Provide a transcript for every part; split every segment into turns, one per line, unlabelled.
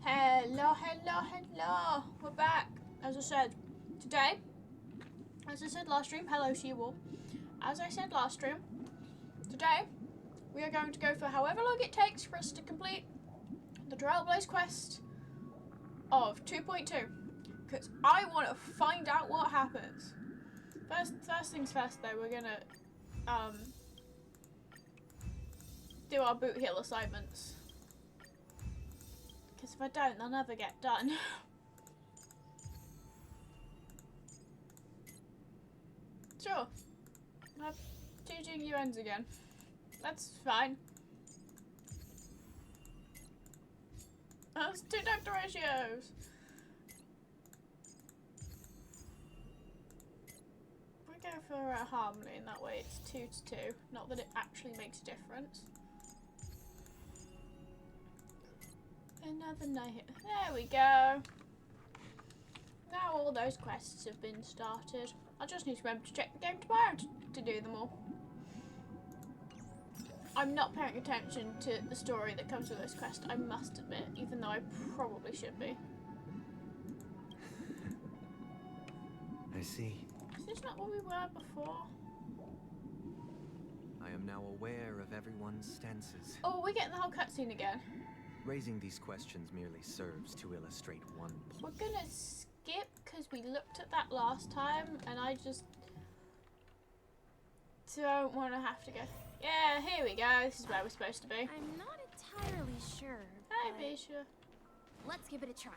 Hello. We're back. As I said, today, as I said last stream, hello to you all. As I said last stream, today, we are going to go for however long it takes for us to complete the Trailblaze quest of 2.2. Because I want to find out what happens. First things first though, we're gonna, do our boot hill assignments. Because if I don't, they'll never get done. Sure. I'm teaching UNs again. That's fine. That's 2 doctor ratios. We go for harmony, and that way it's 2 to 2. Not that it actually makes a difference. Another night. There we go. Now all those quests have been started. I just need to remember to check the game tomorrow to do them all. I'm not paying attention to the story that comes with this quest, I must admit, even though I probably should be.
I see.
Is this not what we were before?
I am now aware of everyone's stances.
Oh, we're getting the whole cutscene again.
Raising these questions merely serves to illustrate one point.
We're gonna skip because we looked at that last time and I just don't want to have to go. Yeah, here we go. This is where we're supposed to be.
I'm not entirely sure.
Hi, Bisha.
Let's give it a try.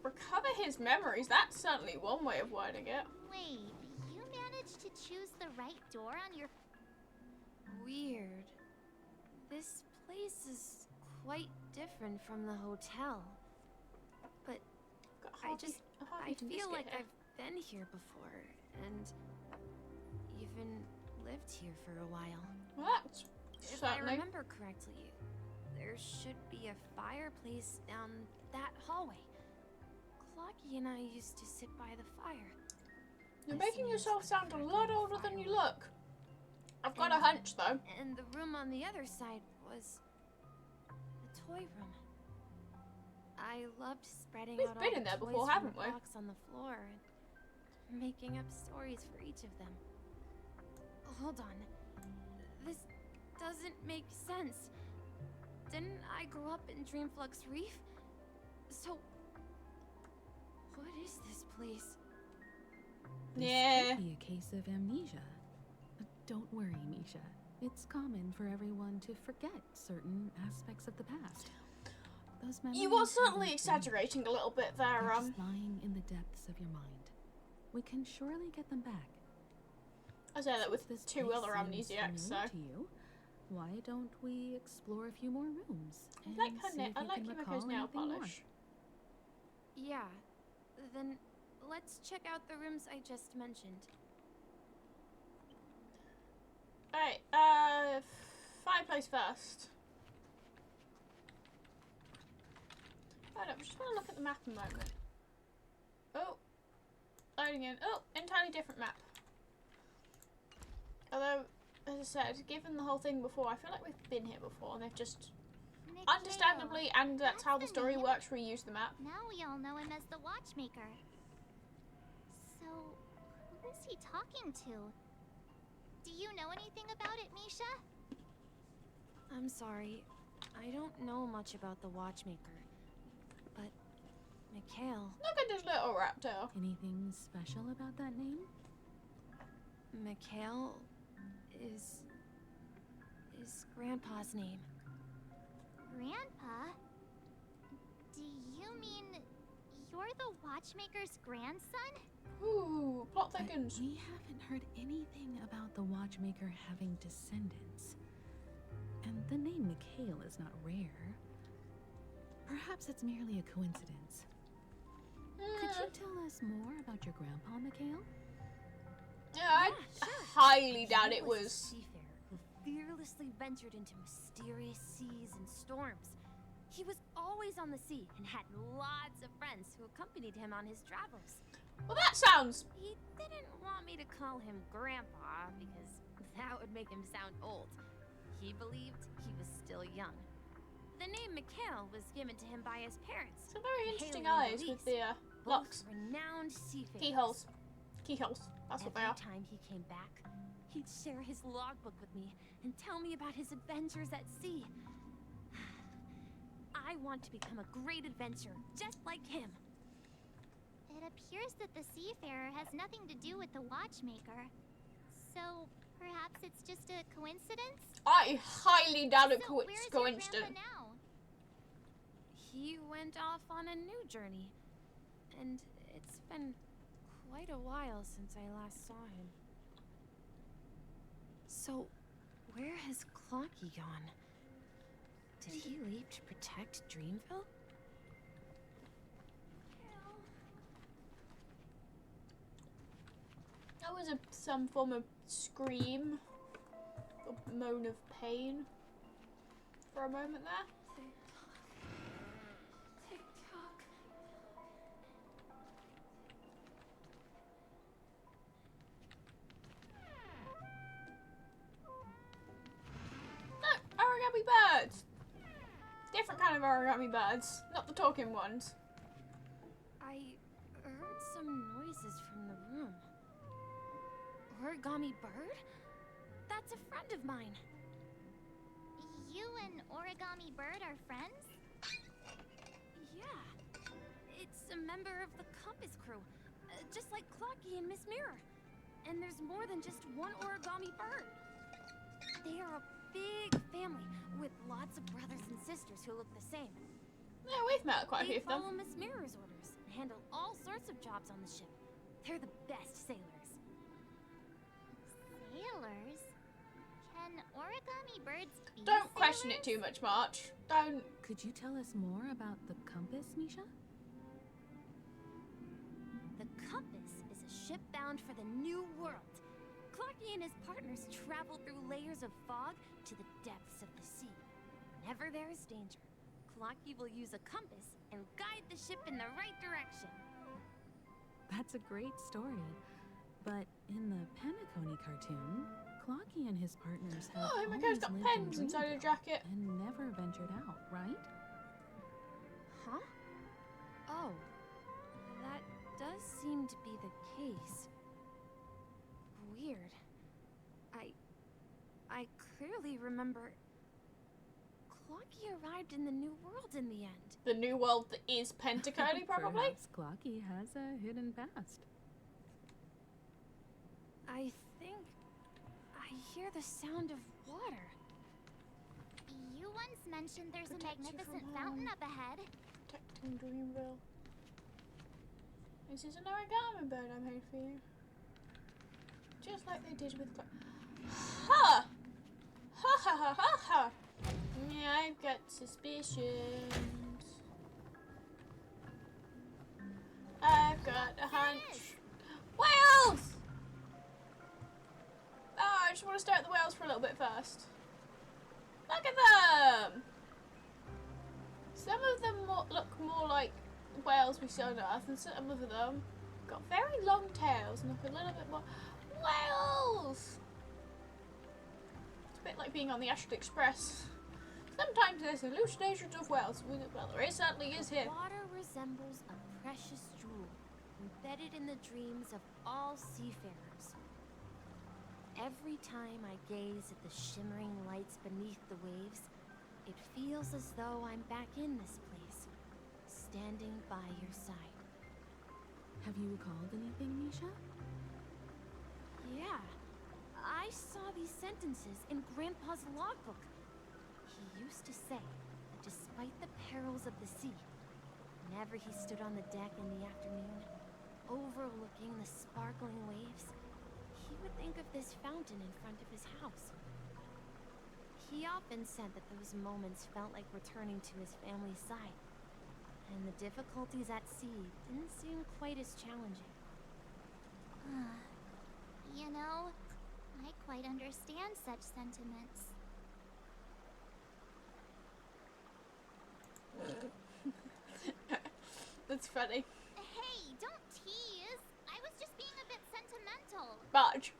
Recover his memories. That's certainly one way of wording it.
Wait, you managed to choose the right door on your...
Weird. This place is quite different from the hotel. But I feel like I've been here before and even lived here for a while.
What?
If I remember correctly, there should be a fireplace down that hallway. Clocky and I used to sit by the fire.
You're making yourself sound a lot older than you look. I've got a hunch though.
And the room on the other side was the toy room. I loved spreading out
We've been
all
in there
the toys
before,
from
haven't
the
we?
box on the floor and making up stories for each of them. Hold on. This doesn't make sense. Didn't I grow up in Dreamflux Reef? So what is this place?
Yeah.
This could be a case of amnesia. Don't worry, Misha. It's common for everyone to forget certain aspects of the past. Those memories
You were certainly
haven't
exaggerating a little bit there,
They're just lying in the depths of your mind. We can surely get them back.
I say that with
This
2
place
other
seems
amnesiacs, so.
familiar to you. Why don't we explore a few more rooms?
I like her
see
nail.
if
I
you
like
can
Yumiko's
recall
nail
anything more.
polish.
Yeah. Then let's check out the rooms I just mentioned.
Alright, fireplace first. Hold up, just want to look at the map a moment. Oh, loading in. Oh, entirely different map. Although, as I said, given the whole thing before, I feel like we've been here before and they've just,
Mikhail.
understandably, and that's how the story works, reuse the map.
Now we all know him as the Watchmaker. So, who is he talking to? Do you know anything about it, Misha?
I'm sorry. I don't know much about the Watchmaker. But Mikhail.
Look at this little raptor.
Anything special about that name?
Mikhail is Grandpa's name.
Grandpa? Do you mean you're the Watchmaker's grandson?
Ooh, plot
But
thickens.
we haven't heard anything about the Watchmaker having descendants. And the name Mikhail is not rare. Perhaps it's merely a coincidence. Could you tell us more about your grandpa, Mikhail?
Yeah, I
Yeah, sure.
highly doubt
He
it
was a
was.
seafarer who fearlessly ventured into mysterious seas and storms. He was always on the sea and had lots of friends who accompanied him on his travels.
Well, that sounds.
He didn't want me to call him Grandpa because that would make him sound old. He believed he was still young. The name Mikhail was given to him by his parents.
So very interesting
Haley and
eyes with
Elise,
the
both
locks.
renowned seafarers.
Keyholes. Keyholes. That's what they
Every
are.
time he came back, he'd share his logbook with me and tell me about his adventures at sea. I want to become a great adventurer, just like him.
It appears that the seafarer has nothing to do with the watchmaker. So, perhaps it's just a coincidence?
I highly doubt it
So, where's your
coincidence.
grandpa now?
He went off on a new journey, and it's been quite a while since I last saw him. So, where has Clocky gone? Did he leave to protect Dreamville?
That was some form of scream or moan of pain for a moment there.
Tick-tock.
No, origami birds. Different kind of origami birds, not the talking ones.
I heard some noises from the room. Origami bird? That's a friend of mine.
You and Origami Bird are friends?
Yeah. It's a member of the Compass crew, just like Clocky and Miss Mirror. And there's more than just one origami bird. They are a big family with lots of brothers and sisters who look the same.
Yeah, we've met quite a few
They
of them.
follow Miss Mirror's orders and handle all sorts of jobs on the ship. They're the best sailors.
Sailors? Can origami birds be
Don't question it
sailors?
too much, March. Don't.
Could you tell us more about the compass, Misha?
The Compass is a ship bound for the New World. Clocky and his partners travel through layers of fog to the depths of the sea. Whenever there is danger, Clocky will use a compass and guide the ship in the right direction.
That's a great story. But in the Penacony cartoon, Clocky and his partners have
Oh, my
always
guy's got
lived
pens
in
inside her
Dreamville
jacket.
and never ventured out, right?
Huh? Oh, that does seem to be the case. Weird. I clearly remember Clocky arrived in the New World in the end.
The new world that is Pentacody, probably.
Perhaps Clocky has a hidden past.
I think I hear the sound of water.
You once mentioned there's a
Protect you
magnificent
from
fountain
harm.
up ahead.
Protecting Dreamville. This is an origami bird I made for you. Just like they did with Ha! Ha ha ha ha ha! Yeah, I've got suspicions. I've got a hunch. Whales! Oh, I just want to stare at the whales for a little bit first. Look at them! Some of them look more like whales we see on Earth, and some of them got very long tails and look a little bit more whales. It's a bit like being on the Astral Express. Sometimes there's hallucinations of whales. Well, there certainly is here.
Water resembles a precious jewel embedded in the dreams of all seafarers. Every time I gaze at the shimmering lights beneath the waves, it feels as though I'm back in this place, standing by your side.
Have you recalled anything, Misha?
Yeah, I saw these sentences in Grandpa's logbook. He used to say that despite the perils of the sea, whenever he stood on the deck in the afternoon, overlooking the sparkling waves, he would think of this fountain in front of his house. He often said that those moments felt like returning to his family's side, and the difficulties at sea didn't seem quite as challenging.
You know, I quite understand such sentiments.
That's funny.
Hey, don't tease. I was just being a bit sentimental.
Much.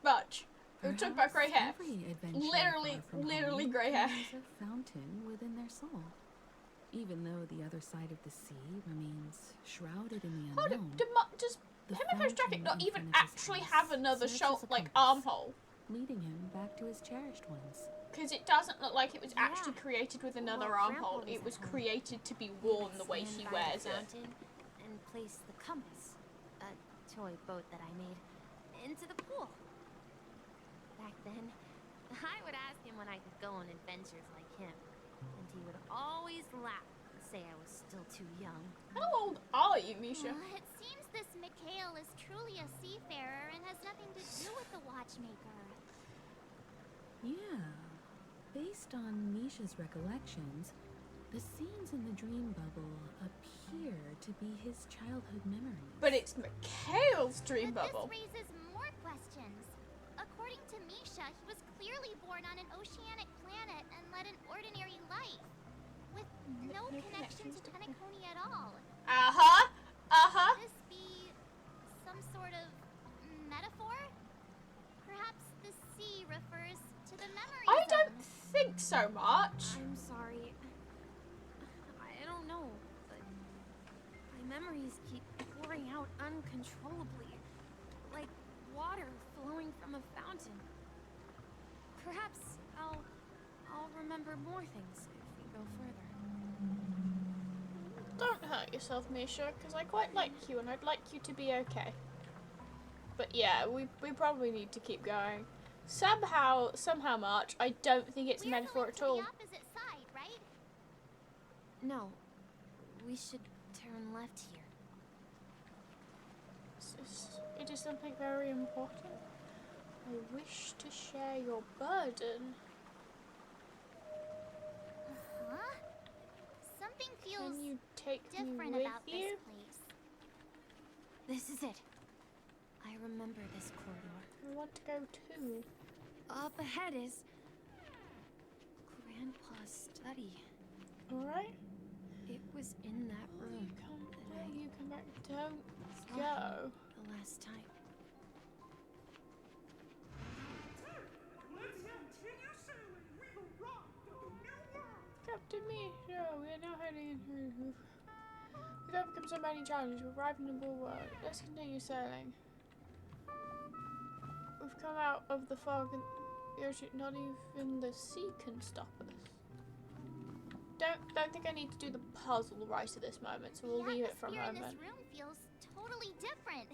We were talking about grey hair.
Every adventure
Literally
far from
literally
home
grey hair.
has a fountain within their soul. Even though the other side of the sea remains shrouded in the
Hold
unknown,
on, does
the
Himiko's jacket
fountain
not
in
even
front of his
actually
house
have another
serves
shoulder,
as a
like,
compass,
armhole?
leading him back to his cherished ones.
Because it doesn't look like it was actually
Yeah.
created with another
Well,
armhole.
Grandpa was
It was
at home.
created to be
We
worn
would
the way
stand
she
by
wears
the
it.
fountain and place the compass, a toy boat that I made, into the pool. Back then, I would ask him when I could go on adventures like him, and he would always laugh and say I was still too young.
How old are you, Misha?
It seems this Mikhail is truly a seafarer and has nothing to do with the watchmaker.
Yeah. Based on Misha's recollections, the scenes in the dream bubble appear to be his childhood memories.
But it's Mikhail's dream
But
bubble.
this raises more questions. According to Misha, he was clearly born on an oceanic planet and led an ordinary life, with no connection to Penacony at all.
Uh-huh. Uh-huh.
Could this be some sort of metaphor? Perhaps the sea refers to the memory
I don't
zone.
think so much.
I'm sorry. I don't know, but my memories keep pouring out uncontrollably, like water flowing from a fountain. Perhaps I'll remember more things if we go further.
Don't hurt yourself, Misha, because I quite like you and I'd like you to be okay. But yeah, we probably need to keep going. Somehow much, I don't think it's a
We're
metaphor
going
at
to
all.
the opposite side, right?
No, we should turn left here.
It is something very important. I wish to share your burden.
Huh? Something feels
Can you take me
different
with
about
you?
this place.
This is it. I remember this corridor.
I want to go too.
Up ahead is Grandpa's study.
Alright?
It was in that room
You come back. Don't
saw
go.
the last time.
Let's continue sailing. We've arrived at the new world.
Captain Misha, we are now heading into. We've overcome so many challenges. We've arrived in the blue world. Let's continue sailing. We've come out of the fog and the ocean. Not even the sea can stop us. Don't think I need to do the puzzle right at this moment, so we'll
The
leave it for a
atmosphere in
moment.
this room feels totally different.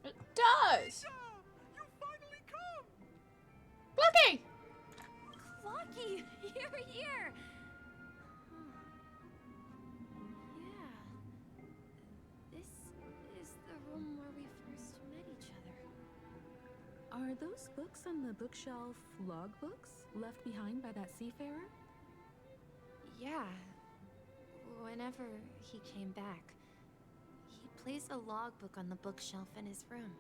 It does!
You finally come.
Lucky!
Clocky, you're here! Yeah. This is the room where we first met each other.
Are those books on the bookshelf logbooks left behind by that seafarer?
Yeah. Whenever he came back, he placed a logbook on the bookshelf in his room.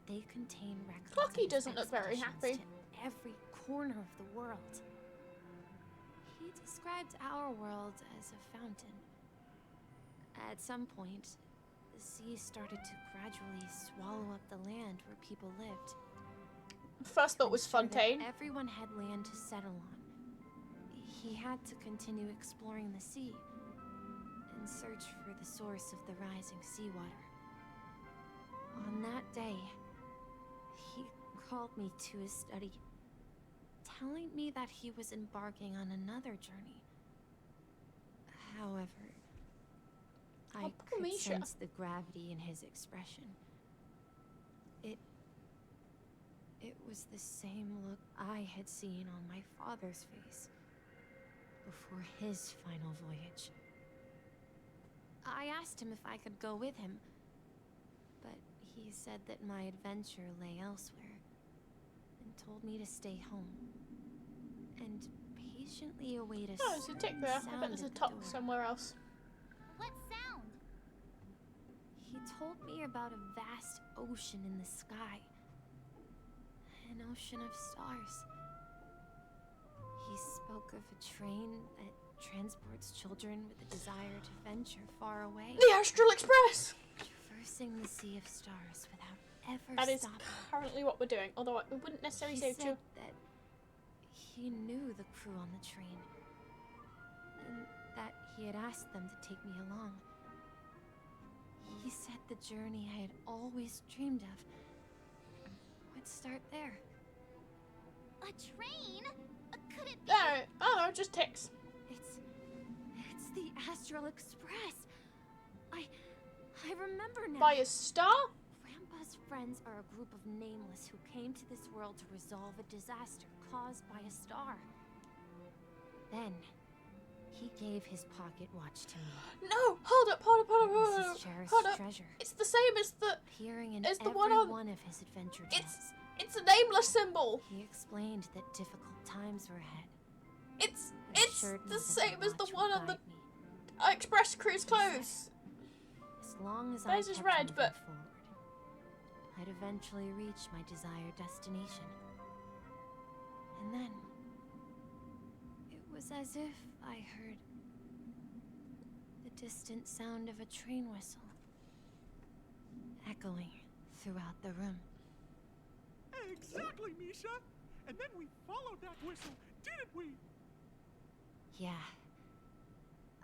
They contain records of
Clocky
his
doesn't look very
expeditions
happy.
to every corner of the world. He described our world as a fountain. At some point, the sea started to gradually swallow up the land where people lived.
First thought was
Ensured that
Fontaine.
everyone had land to settle on. He had to continue exploring the sea and search for the source of the rising seawater. On that day, he called me to his study, telling me that he was embarking on another journey. However, I
Oh, poor
could
Misha.
sense the gravity in his expression. It was the same look I had seen on my father's face before his final voyage. I asked him if I could go with him, but he said that my adventure lay elsewhere and told me to stay home and patiently await a
Oh, there's a tick there. I bet
sound
there's a
at the
top
door.
somewhere else.
What sound?
He told me about a vast ocean in the sky. An ocean of stars. He spoke of a train that transports children with a desire to venture far away,
The Astral Express!
traversing the sea of stars without ever
That is
stopping.
currently what we're doing, although we wouldn't necessarily
He
say
said that he knew the crew on the train, and that he had asked them to take me along. He said the journey I had always dreamed of would start there.
A train? Could it be?
No, oh no, just ticks.
It's the Astral Express. I remember now.
By a star?
Grandpa's friends are a group of nameless who came to this world to resolve a disaster caused by a star. Then, he gave his pocket watch to me.
No, hold up.
This is cherished
Hold up.
treasure,
It's the same as the.
appearing in
It's the
every
one on-
one of his adventure tales.
It's a nameless symbol.
He explained that difficult times were ahead.
It's
assured me
the
that
same as the
watch
one
would
on the
guide me.
Express Cruise clothes.
As long as
Those
I
is
kept
red,
moving
but-
forward, I'd eventually reach my desired destination. And then, it was as if I heard the distant sound of a train whistle echoing throughout the room.
Exactly, Misha. And then we followed that whistle, didn't we?
Yeah.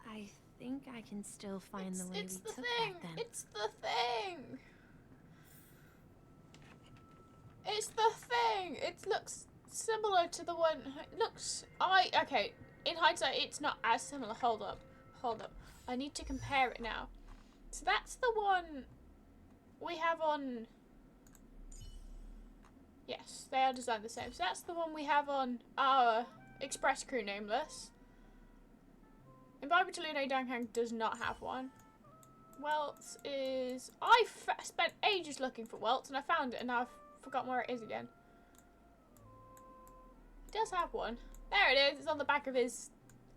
I think I can still find the way we
It's the
took
thing.
back then.
It's the thing. It's the thing. It looks similar to the one. It looks. Okay. In hindsight, it's not as similar. Hold up. I need to compare it now. So that's the one we have on. Yes, they are designed the same. So that's the one we have on our Express Crew Nameless. And Bible Toledo Danghang does not have one. Welt's is... I spent ages looking for Welt's and I found it and now I've forgotten where it is again. It does have one. There it is. It's on the back of his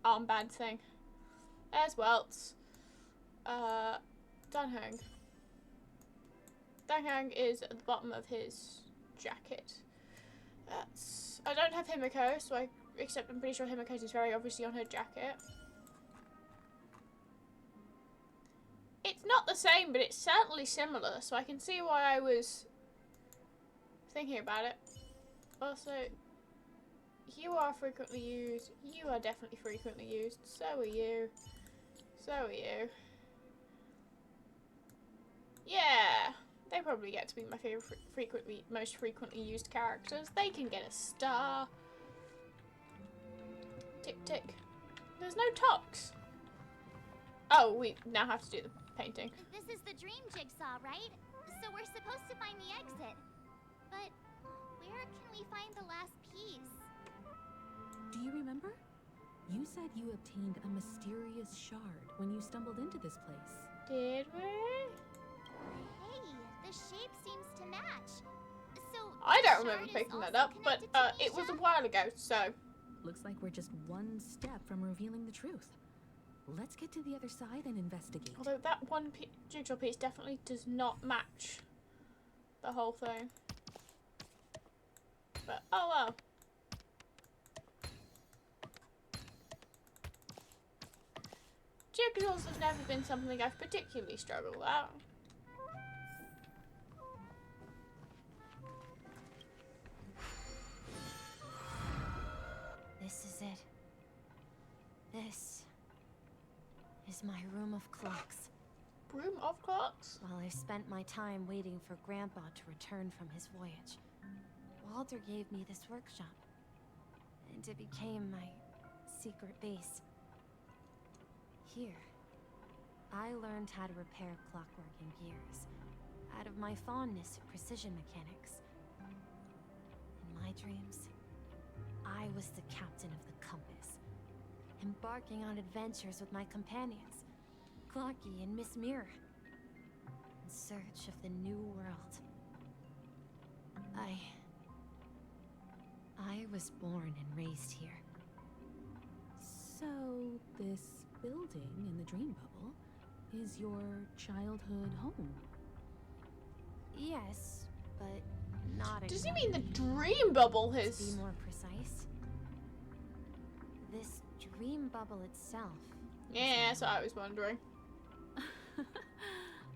armband thing. There's Welt's. Danghang. Danghang is at the bottom of his jacket. That's... I don't have Himiko, so except I'm pretty sure Himiko's is very obviously on her jacket. It's not the same, but it's certainly similar, so I can see why I was thinking about it. Also, you are frequently used. You are definitely frequently used. So are you. So are you. Yeah, they probably get to be my favorite, most frequently used characters. They can get a star. Tick tick. There's no talks. Oh, we now have to do the painting.
This is the dream jigsaw, right? So we're supposed to find the exit. But where can we find the last piece?
Do you remember? You said you obtained a mysterious shard when you stumbled into this place.
Did we?
Hey, the shape seems to match. So
I
the
don't
shard
remember
is
picking that
also
up, but
connected to
it was a
Misha?
while ago, so.
Looks like we're just one step from revealing the truth. Let's get to the other side and investigate.
Although that one jigsaw piece definitely does not match the whole thing. But, oh well. Jigsaws have never been something I've particularly struggled at.
This is it. This is my room of clocks.
Room of clocks?
While I spent my time waiting for Grandpa to return from his voyage, Walter gave me this workshop, and it became my secret base. Here, I learned how to repair clockwork and gears, out of my fondness for precision mechanics. In my dreams, I was the captain of the compass, embarking on adventures with my companions, Clocky and Miss Mirror, in search of the new world. I was born and raised here.
So, this building in the dream bubble is your childhood home.
Yes, but not
Does he
exactly.
mean the dream bubble
To
is?
be more precise, this dream bubble itself. is
Yeah,
my
that's what
home.
I was wondering.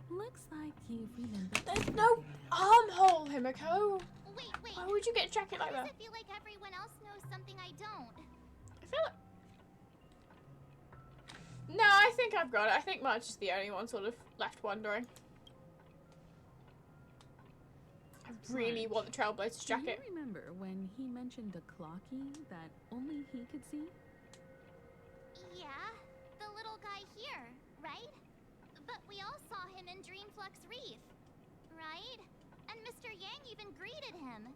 Looks like you've remembered.
There's no
everything now.
armhole, Himiko.
Wait.
Why would you get a jacket
Why
like
does
that?
it feel like everyone else knows something I don't?
I feel like... No, I think I've got it. I think Marge is the only one sort of left wondering. I really want the Trailblazer's jacket.
Do you remember when he mentioned a clocky that only he could see?
Yeah, the little guy here, right? But we all saw him in Dreamflux Reef, right? And Mr. Yang even greeted him.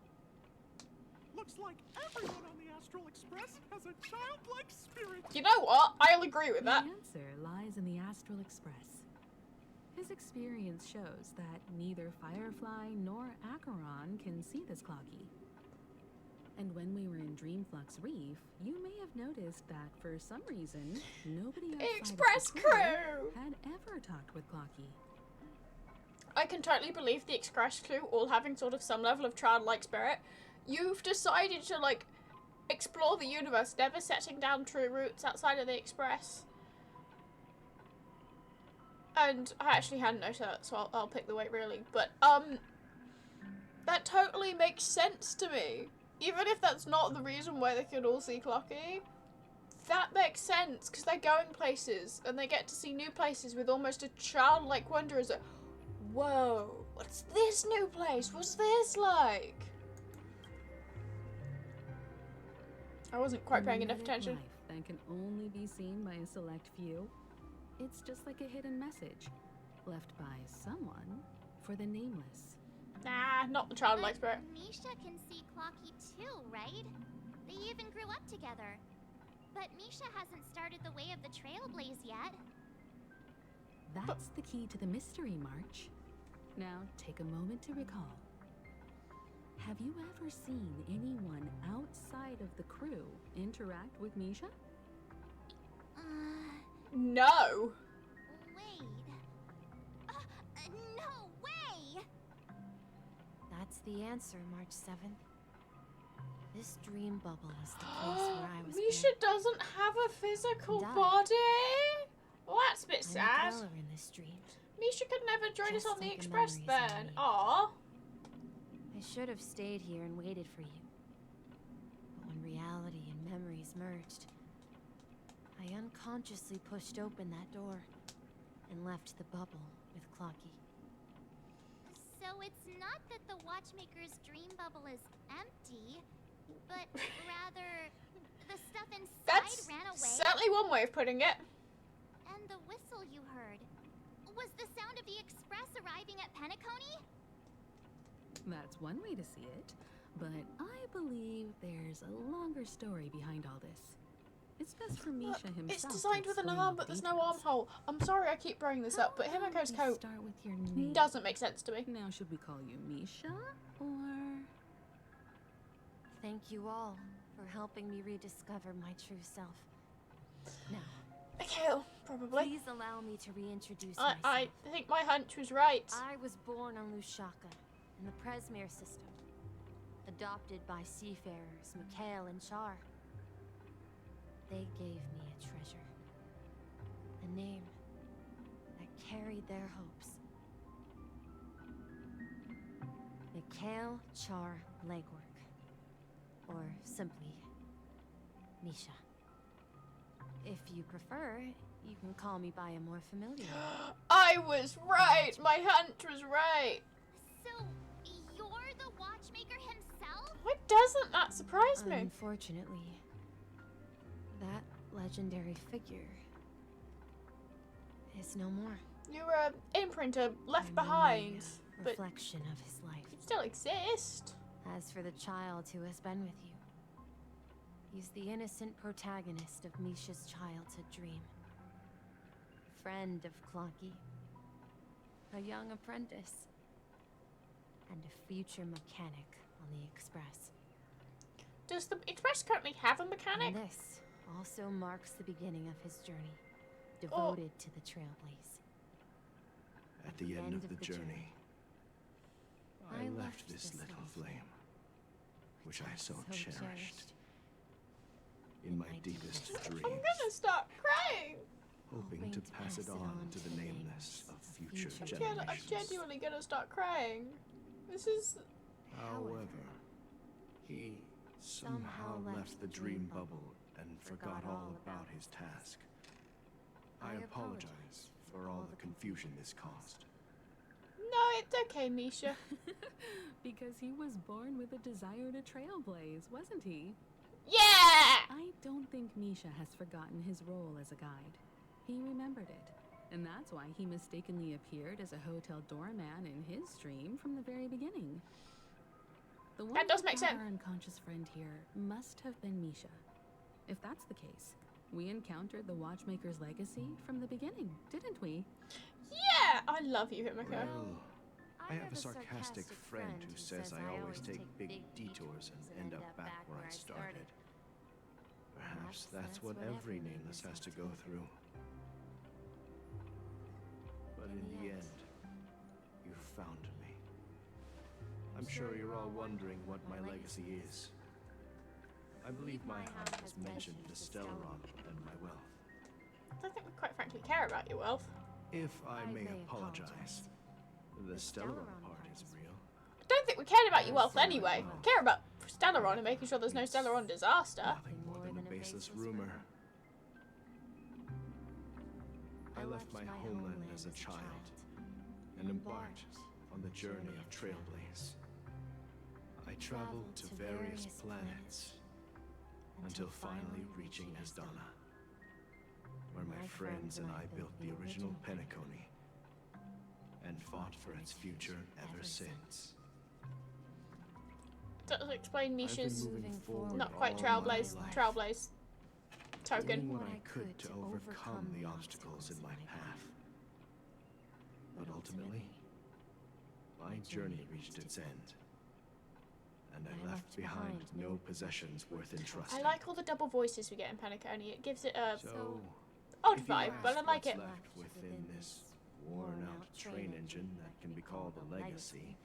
Looks like everyone on the Astral Express has a childlike spirit.
You know what? I'll agree with that.
The answer lies in the Astral Express. His experience shows that neither Firefly nor Acheron can see this clocky. And when we were in Dreamflux Reef, you may have noticed that for some reason, nobody outside
Express
of the
crew
had ever talked with Clocky.
I can totally believe the Express crew all having sort of some level of childlike spirit. You've decided to, like, explore the universe, never setting down true roots outside of the Express. And I actually hadn't noticed that, so I'll pick the weight really. But, that totally makes sense to me. Even if that's not the reason why they could all see Clocky, that makes sense, because they're going places, and they get to see new places with almost a childlike wonder as a, whoa, what's this new place? What's this like? I wasn't quite paying enough attention.
Life that can only be seen by a select few. It's just like a hidden message left by someone for the nameless.
Nah, not the childlike spirit.
Misha can see Clocky too, right? They even grew up together. But Misha hasn't started the way of the trailblaze yet.
That's the key to the mystery, March. Now, take a moment to recall. Have you ever seen anyone outside of the crew interact with Misha?
No.
Wait. No way!
That's the answer, March 7th. This dream bubble is the place where I was
Misha
born.
doesn't have a physical
And I-
body? Well, that's a bit
I'm
sad.
the color in this dream.
Misha could never join us
Just
on the
like the
Express
memories I
then.
made.
Aww.
I should have stayed here and waited for you. But when reality and memories merged, I unconsciously pushed open that door and left the bubble with Clocky.
So it's not that the Watchmaker's dream bubble is empty, but rather the stuff inside
That's
ran away?
certainly one way of putting it.
And the whistle you heard was the sound of the Express arriving at Penacony?
That's one way to see it, but I believe there's a longer story behind all this. It's best for Misha
Look,
himself.
it's
to
designed with an
explain
arm,
the
but there's no
details.
armhole. I'm sorry I keep bringing this up, but
How
Himiko's
about we
coat
start with your name?
doesn't make sense to me.
Now, should we call you Misha or?
Thank you all for helping me rediscover my true self. Now,
Mikhail, probably.
please allow me to reintroduce
I
myself.
think my hunch was right.
I was born on Lushaka, in the Presmere system. Adopted by seafarers Mikhail and Char. They gave me a treasure. A name that carried their hopes. Mikhail Char Legwork. Or simply, Misha. If you prefer, you can call me by a more familiar name.
I was right. My hunch was right.
So, you're the Watchmaker himself?
Why doesn't that surprise me?
Unfortunately, that legendary figure is no more.
You were an imprinter left
I'm
behind,
only a
but
reflection of his life.
you still exist.
As for the child who has been with you, he's the innocent protagonist of Misha's childhood dream. Friend of Clocky, a young apprentice, and a future mechanic on the Express.
Does the Express currently have a mechanic?
And this also marks the beginning of his journey, devoted to the trailblaze.
At the end of the journey, I left this little flame, which I so cherished. In my deepest
I'm
dreams,
gonna start crying.
hoping to pass it on to the nameless of future
I'm
generations.
genuinely gonna start crying. This is.
However, he somehow left the dream bubble and forgot all about his task. I apologize for all the confusion this caused.
No, it's okay, Misha.
Because he was born with a desire to trailblaze, wasn't he?
Yeah!
I don't think Misha has forgotten his role as a guide. He remembered it, and that's why he mistakenly appeared as a hotel doorman in his dream from the very beginning. The one
That does
who
make
brought
sense.
Our unconscious friend here must have been Misha. If that's the case, we encountered the Watchmaker's legacy from the beginning, didn't we?
Yeah! I love you, Himiko.
Well, I have a sarcastic friend who says I always take big detours and end up back where I started. Perhaps that's what every nameless has to go through. But in the end, you found me. I'm sure you're all wondering what my legacy is. I believe my house has mentioned the Stellaron and my wealth.
I don't think we quite frankly care about your wealth.
If I may apologize, the Stellaron part is real.
I don't think we cared about your wealth anyway. We care about Stellaron and making sure there's no Stellaron disaster.
Nothing more than a baseless rumor. I left my homeland as a child and embarked on the journey of trailblaze. I traveled to various planets until finally reaching Asdana, where my friends and I built the original Penacony and fought for its future ever since.
Does explain
I've been
Misha's
moving forward
not quite
all my
trailblaze
life,
token.
doing what I could to overcome the obstacles in my path. But ultimately, my journey reached its end, and I left behind no possessions worth entrusting.
I like all the double voices we get in Penacony. It gives it a
So,
odd
if you
vibe, but I
ask
like
what's
it.
left within this worn-out train engine that can be called a legacy,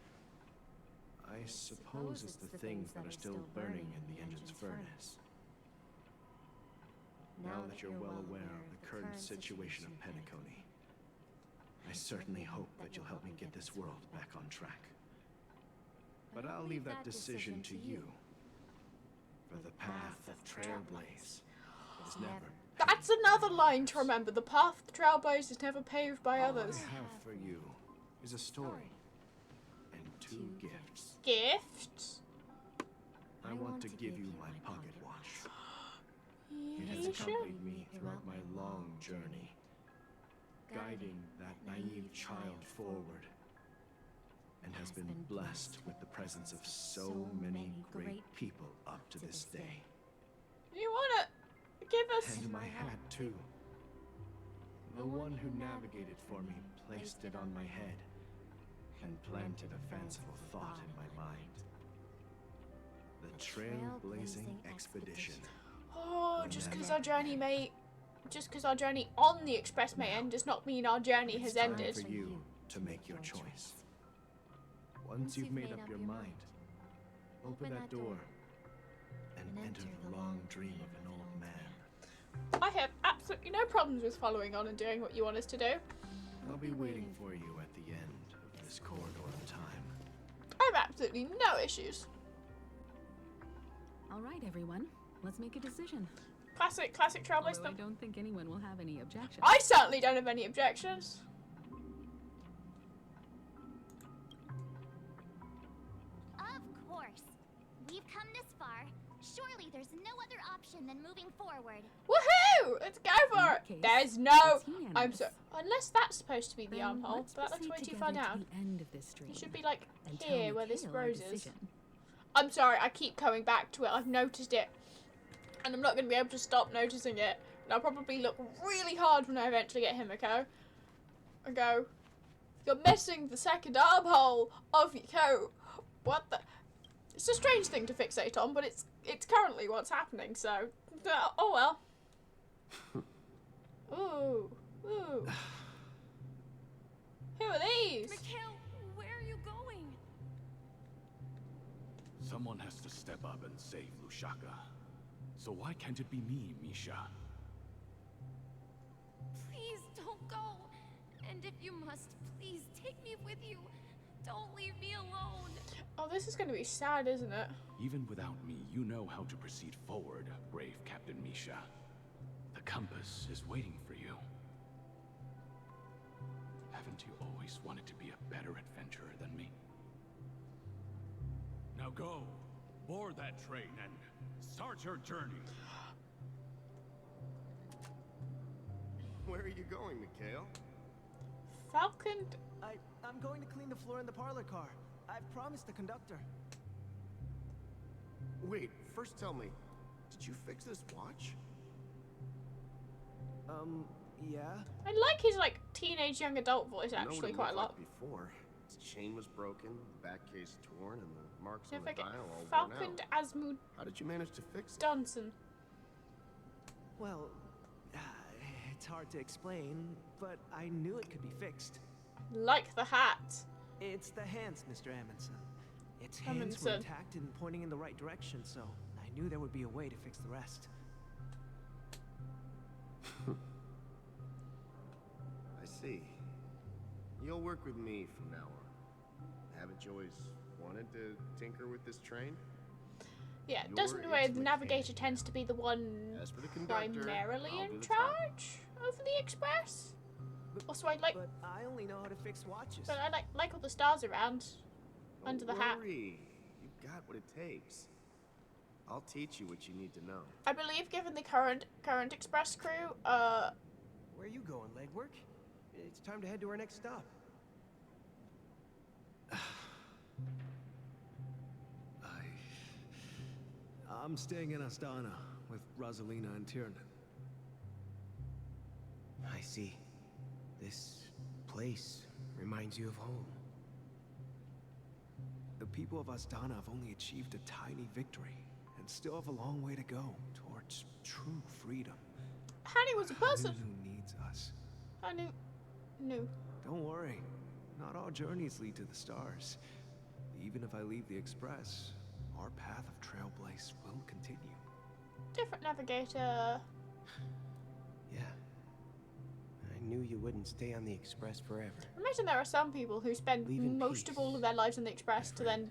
I suppose it's the things that are still burning in the engine's furnace. Now that you're well aware of the current situation of Penacony, I certainly hope that you'll help me get this world back on track. But I'll leave that decision to you. For the path of Trailblaze is never.
That's another line to remember. The path to Trailblaze is never paved by
All
others.
I have for you is a story and 2 gifts.
Gifts?
I want to give you my pocket watch. It has
Misha?
accompanied me throughout my long journey, guiding that naive child forward, and has been blessed with the presence of so many great people up to this day.
You wanna give us?
And my hat, too. The one who navigated for me placed it on my head and planted a fanciful thought in my mind. The Trailblazing Expedition.
Oh, just because our journey on the express may end does not mean our journey has
It's time
ended.
for you to make your choice. Once you've made up your mind, open that door and enter the long dream of an old man.
I have absolutely no problems with following on and doing what you want us to do.
I'll be waiting for you at the end of this corridor of time.
I have absolutely no issues.
All right, everyone. Let's make a decision.
Classic Trailblaze
Although I
stuff.
don't think anyone will have any objections.
I certainly don't have any objections.
Of course. We've come this far. Surely there's no other option than moving forward.
Woohoo! Let's go for
In
it.
that case,
There's no.
it's unanimous.
I'm so. Unless that's supposed to be the
Then
armhole,
let's
but that looks
proceed
way too
together
far
to
down.
the end of this stream
It should be like
and tell
here where this
Mikhail our
rose is.
decision.
I'm sorry, I keep coming back to it. I've noticed it. And I'm not going to be able to stop noticing it. And I'll probably look really hard when I eventually get Himiko. And go, you're missing the second armhole of your coat. What the? It's a strange thing to fixate on, but it's currently what's happening, so... oh well. Ooh. Ooh. Who are these?
Mikhail, where are you going?
Someone has to step up and save Lushaka. So why can't it be me, Misha?
Please don't go. And if you must, please take me with you. Don't leave me alone.
Oh, this is going to be sad, isn't it?
Even without me, you know how to proceed forward, brave Captain Misha. The compass is waiting for you. Haven't you always wanted to be a better adventurer than me? Now go, board that train and start your journey.
Where are you going, Mikhail?
Falcon.
I'm going to clean the floor in the parlor car. I've promised the conductor.
Wait, first tell me, did you fix this watch?
Yeah.
I like his like teenage young adult voice
I know what
actually
it
quite a
looked
lot.
like before. Its chain was broken, the back case torn, and the marks
So
on
if I
the
get
dial all
Falcon
worn out.
Asmund
How did you manage to fix it?
Johnson.
Well, it's hard to explain, but I knew it could be fixed.
Like the hat.
It's the hands, Mr. Amundsen. Its hands were
Amundsen.
intact and pointing in the right direction, so I knew there would be a way to fix the rest.
I see. You'll work with me from now on. Haven't you always wanted to tinker with this train?
Yeah,
You're
doesn't the way
its
the
mechanic
navigator tends to be the one
As for the conductor,
primarily
I'll
in
do the talking.
charge of the express? Also, I like,
But I only know how to fix watches.
but I like all the stars around under the
Don't
hat.
worry. You've got what it takes. I'll teach you what you need to know.
I believe, given the current express crew,
Where are you going, legwork? It's time to head to our next stop.
I'm staying in Astana with Rosalina and Tiernan.
I see. This place reminds you of home.
The people of Astana have only achieved a tiny victory and still have a long way to go towards true freedom.
Hanny was a person.
Who needs us?
I knew.
Don't worry. Not all journeys lead to the stars. Even if I leave the Express, our path of trailblaze will continue.
Different navigator.
Yeah. I knew you wouldn't stay on the Express forever.
Imagine there are some people who spend
Leave in
most of
peace,
all of their lives on the express to then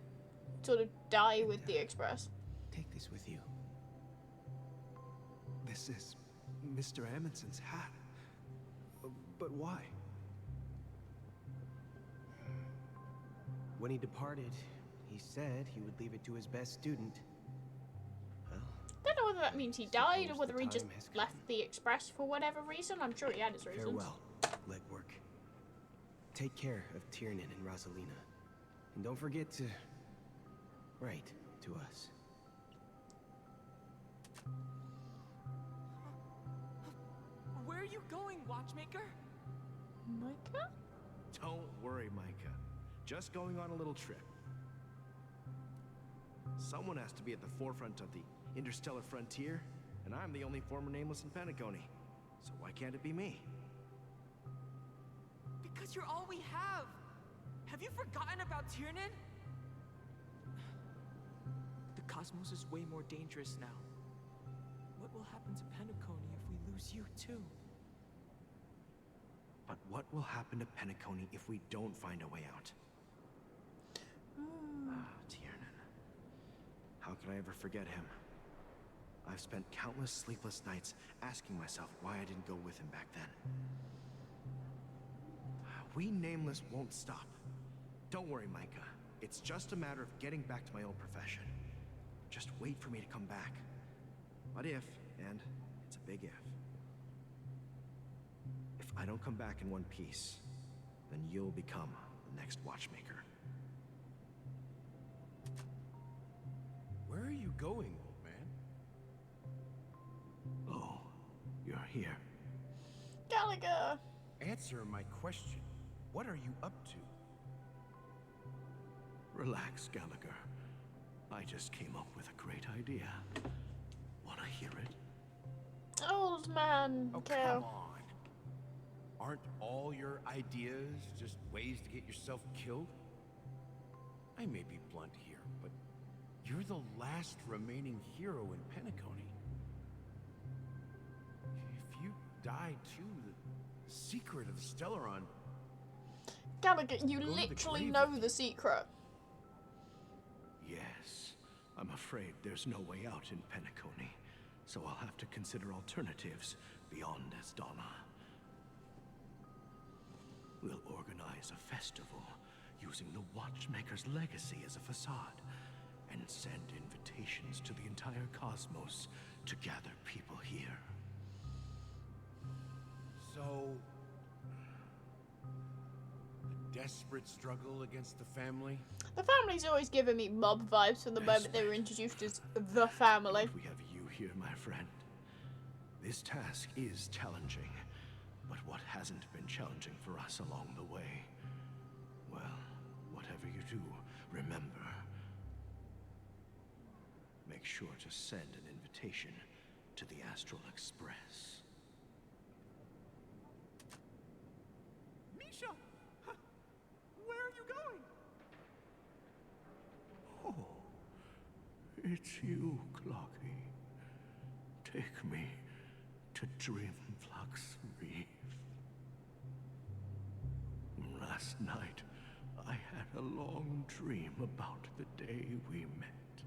sort of die with the express.
Take this with you.
This is Mr. Amundsen's hat. But why?
When he departed, he said he would leave it to his best student. Well,
Don't know whether that means he died or
Suppose
whether
the
he just
time has come.
left the express for whatever reason. I'm sure he had his reasons.
farewell, legwork. Take care of Tiernan and Rosalina. And don't forget to write to us.
Where are you going, watchmaker?
Micah?
Don't worry, Micah. Just going on a little trip. Someone has to be at the forefront of the interstellar frontier, and I'm the only former nameless in Penacony. So why can't it be me?
Because you're all we have. Have you forgotten about Tiernan? The cosmos is way more dangerous now. What will happen to Penacony if we lose you too?
But what will happen to Penacony if we don't find a way out? Tiernan. How could I ever forget him? I've spent countless sleepless nights asking myself why I didn't go with him back then. We Nameless won't stop. Don't worry, Micah. It's just a matter of getting back to my old profession. Just wait for me to come back. But if, and it's a big if I don't come back in one piece, then you'll become the next watchmaker.
Where are you going, old man?
Oh, you're here.
Gallagher!
Answer my question. What are you up to?
Relax, Gallagher. I just came up with a great idea. Wanna hear it?
Old man.
Oh,
Okay.
come on. Aren't all your ideas just ways to get yourself killed? I may be blunt here, but you're the last remaining hero in Penacony. If you die too, the secret of Stellaron...
Gallagher, you
Go to the
literally
grave
know
with
the secret.
Yes. I'm afraid there's no way out in Penacony, so I'll have to consider alternatives beyond Astana. We'll organize a festival using the Watchmaker's legacy as a facade and send invitations to the entire cosmos to gather people here.
So, a desperate struggle against the family?
The family's always given me mob vibes from the moment they were introduced as the family.
We have you here, my friend. This task is challenging, but what hasn't been challenging for us along the way? Well, whatever you do, remember. Make sure to send an invitation to the Astral Express.
Misha! Where are you going?
Oh, it's you, Clocky. Take me to Dreamflux Reef. Last night, I had a long dream about the day we met.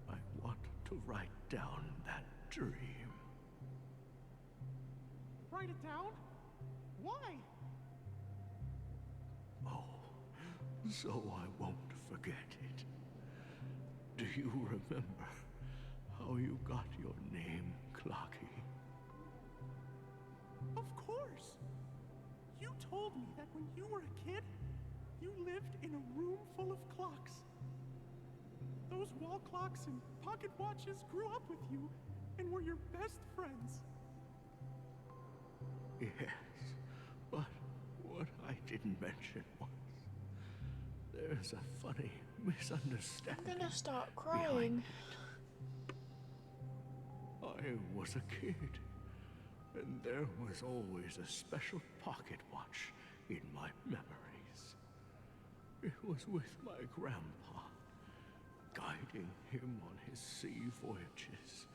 I want to write down that dream.
Write it down? Why?
Oh, so I won't forget it. Do you remember how you got your name, Clocky?
Of course! You told me that when you were a kid, you lived in a room full of clocks. Those wall clocks and pocket watches grew up with you and were your best friends.
Yes, but what I didn't mention was there's a funny misunderstanding.
I'm gonna start
behind
crying.
it. I was a kid, and there was always a special pocket watch in my memories. It was with my grandpa, guiding him on his sea voyages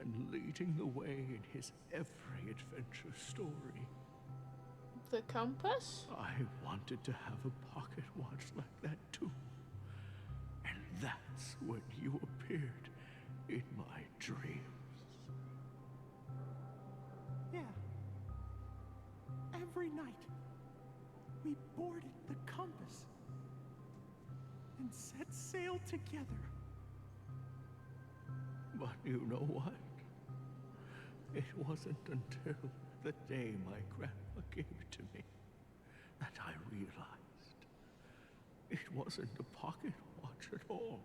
and leading the way in his every adventure story.
The compass?
I wanted to have a pocket watch like that too. And that's when you appeared in my dreams.
Yeah. Every night, we boarded the compass and set sail together.
But you know what? It wasn't until the day my grandpa gave it to me that I realized it wasn't a pocket watch at all.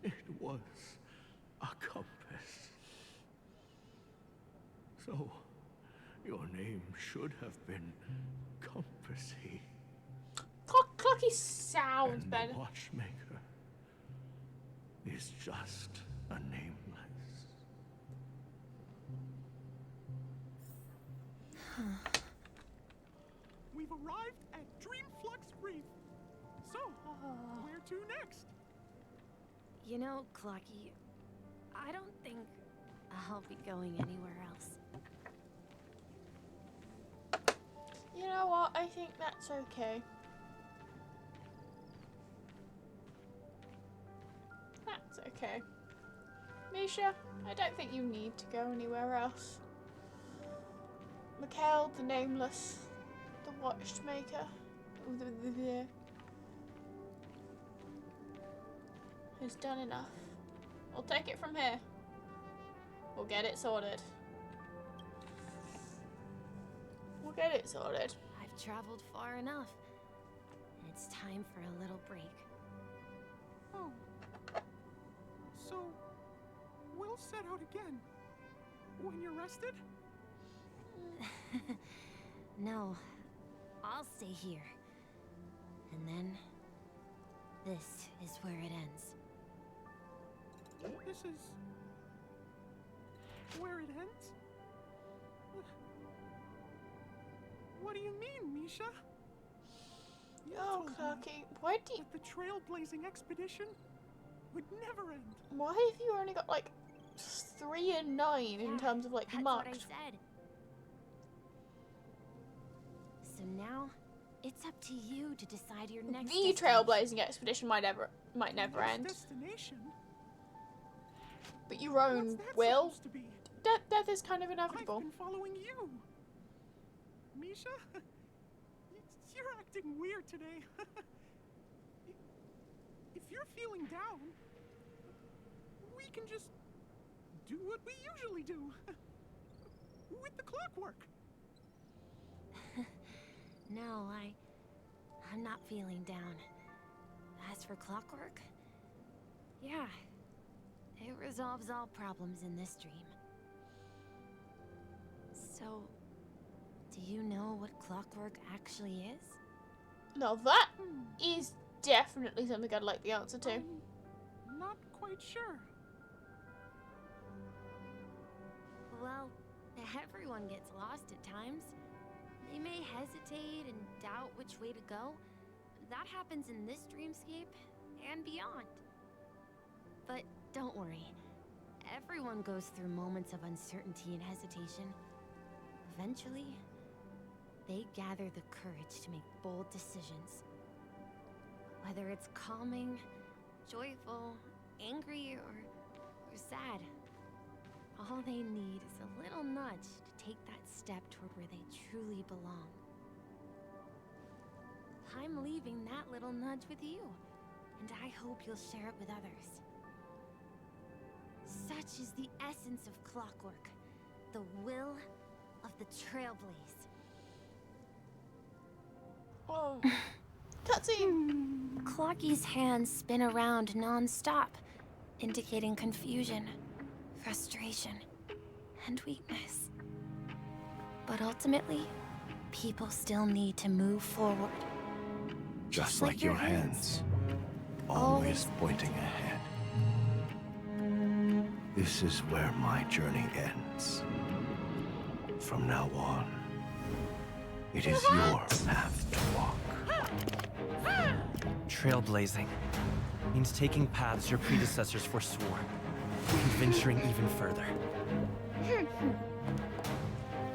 It was a compass. So, your name should have been Compassy.
Clocky sounds
And
better.
the Watchmaker is just a nameless.
We've arrived at Dreamflux Reef. So, where to next?
You know, Clocky, I don't think I'll be going anywhere else.
You know what? I think that's okay. That's okay. Misha, I don't think you need to go anywhere else. Mikhail, the Nameless, the Watchmaker, has done enough. We'll take it from here. We'll get it sorted. We'll get it sorted.
I've traveled far enough. And it's time for a little break.
Oh. So, we'll set out again. When you're rested?
No, I'll stay here. And then, this is where it ends.
This is where it ends? What do you mean, Misha? You
Oh,
told me
Clocky, why do you,
that the trailblazing expedition would never end.
why have you only got like 3 and 9 in terms of like
That's
marked?
what I said. So now, it's up to you to decide your next
The
destination.
trailblazing expedition might never end,
Destination?
but your
What's
own
that
will.
supposed to be?
Death is kind of
I've
inevitable.
been following you. Misha? You're acting weird today. If you're feeling down, we can just do what we usually do. With the clockwork.
No, I'm not feeling down. As for clockwork, yeah, it resolves all problems in this dream. So, do you know what clockwork actually is?
Now that is definitely something I'd like the answer to.
I'm not quite sure.
Well, everyone gets lost at times. They may hesitate and doubt which way to go. That happens in this dreamscape and beyond. But don't worry. Everyone goes through moments of uncertainty and hesitation. Eventually, they gather the courage to make bold decisions. Whether it's calming, joyful, angry, or sad. All they need is a little nudge to take that step toward where they truly belong. I'm leaving that little nudge with you, and I hope you'll share it with others. Such is the essence of clockwork, the will of the trailblaze.
Oh, cutscene.
Clocky's hands spin around non-stop, indicating confusion, frustration, and weakness. But ultimately, people still need to move forward.
Just like your hands, always pointing ahead. This is where my journey ends. From now on, it is your path to walk.
Trailblazing means taking paths your predecessors forswore, and venturing even further.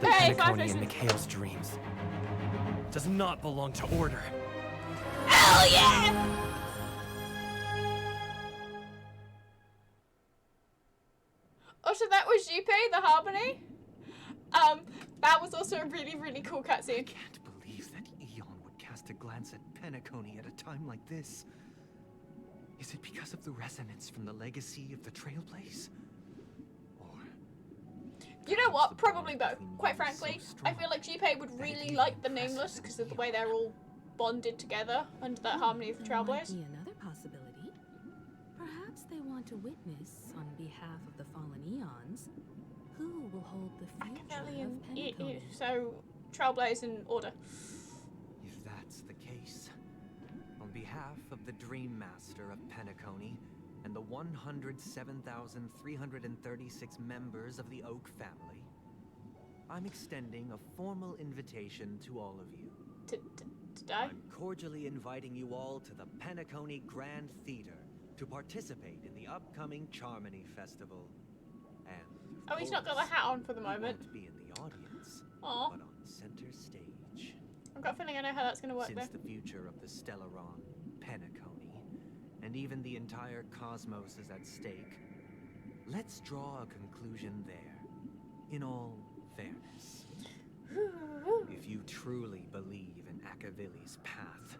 The
Hey,
Penacony in Mikhail's dreams does not belong to order.
Hell yeah! Oh, so that was Jupe, the Harmony? That was also a really, really cool
I
cutscene.
can't believe that Eon would cast a glance at Penacony at a time like this. Is it because of the resonance from the legacy of the Trailblaze? Or...
You know what?
the
Probably
bond
both.
between
Quite
you is so
frankly, I
strong
feel like Jupe would
that it
really
even
like the
impresses
Nameless
him
because of the
Eon.
way they're all bonded together under that harmony of the
There might
Trailblaze.
be another possibility. Perhaps they want to witness, on behalf of the fallen eons, who will hold the future
Alien,
of Penacony.
so Trailblaze in order.
If that's the case, on behalf of the Dream Master of Penacony and the 107,336 members of the Oak family, I'm extending a formal invitation to all of you.
Today?
I'm cordially inviting you all to the Penacony Grand Theater to participate in the upcoming Charmony Festival. And
Oh, he's not got the hat on for the
he
moment.
won't be in the audience,
Aw.
but on center stage.
I've got a feeling I know how that's going to work
Since
there.
the future of the Stellaron, Penacony, and even the entire cosmos is at stake, let's draw a conclusion there, in all fairness. If you truly believe in Akavili's path,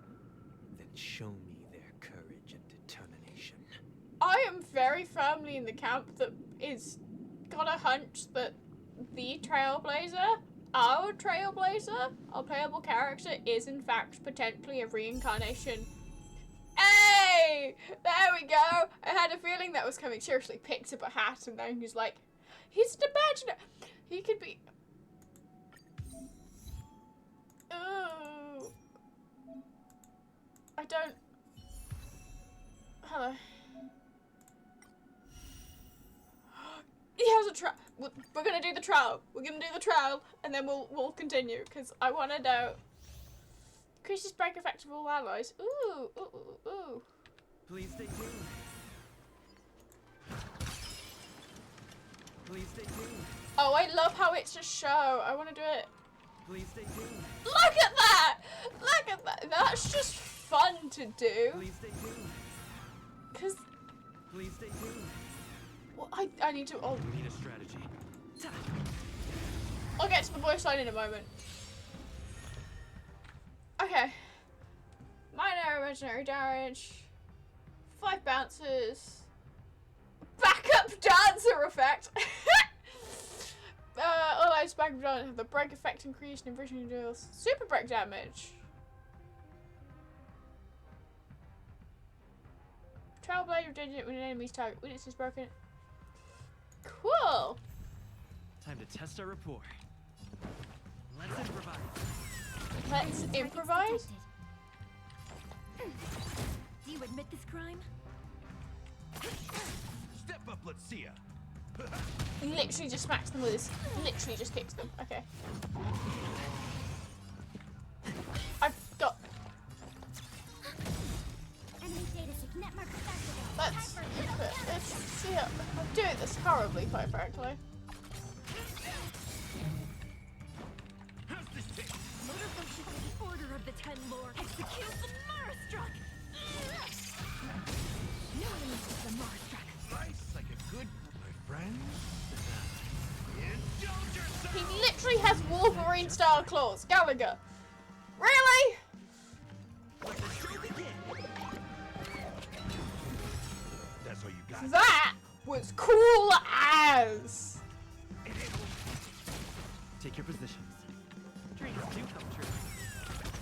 then show me their courage and determination.
I am very firmly in the camp that is got a hunch that the Trailblazer, our Trailblazer, our playable character, is in fact potentially a reincarnation. Hey! There we go! I had a feeling that was coming. Seriously, picked up a hat and then he's like, he's an imaginer. He could be... Ooh. I don't... Hello. He has a trial. We're gonna do the trial. We're gonna do the trial, and then we'll continue because I want to know. Increases break effect of all allies. Ooh, ooh, ooh, ooh.
Please stay tuned. Please stay tuned.
Oh, I love how it's a show. I want to do it.
Please stay tuned.
Look at that! Look at that! That's just fun to do.
Please stay tuned.
Cause
Please stay tuned.
well, I need to. Oh,
We need a strategy.
I'll get to the voice line in a moment. imaginary damage. 5 bounces. Backup dancer effect! All those backup dancers have the break effect increase and vision deals super break damage. Trailblaze regenerates when an enemy's target witness is broken. Cool!
Time to test our rapport. Let's improvise.
Let's improvise?
Do you admit this crime?
Step up, let's see ya.
He literally just smacks them with his... Literally just kicks them. Okay. I've got...
Enemy data signet mark activated.
Let's see how... I'm doing this horribly, quite frankly.
How's this take?
Motivation for the Order of the Ten Lord. Execute the Marastruck! No enemies to the Marastruck.
Nice, like a good my friend. Indulge yourself.
He literally has Wolverine-style claws. Gallagher. Really?
That's all you got.
That was cool as.
Take your positions. Dreams do come true.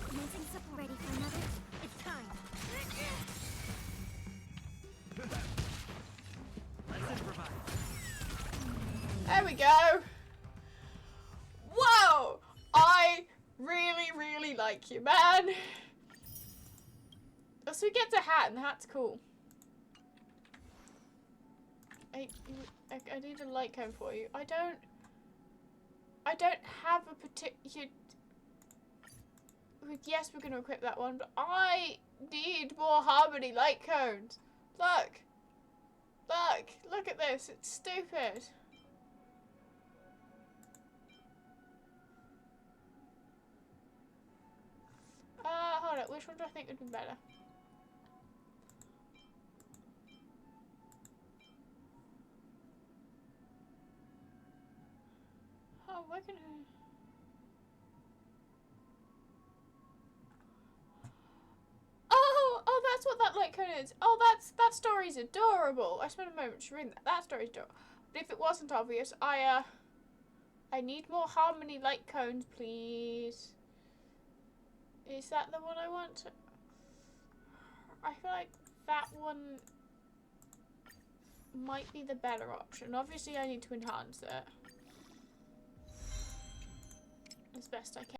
Commencing support. Ready for another? It's time.
Let's improvise.
There we go. Whoa! I really, really like you, man. So he gets a hat, and the hat's cool. I need a light cone for you. I don't have a particular... Yes, we're going to equip that one, but I need more harmony light cones. Look. Look at this. It's stupid. Hold on. Which one do I think would be better? Oh, why can I... Oh, that's what that light cone is. Oh, that story's adorable. I spent a moment to read that. That story's adorable. But if it wasn't obvious, I need more harmony light cones, please. Is that the one I want? I feel like that one might be the better option. Obviously, I need to enhance it as best I can.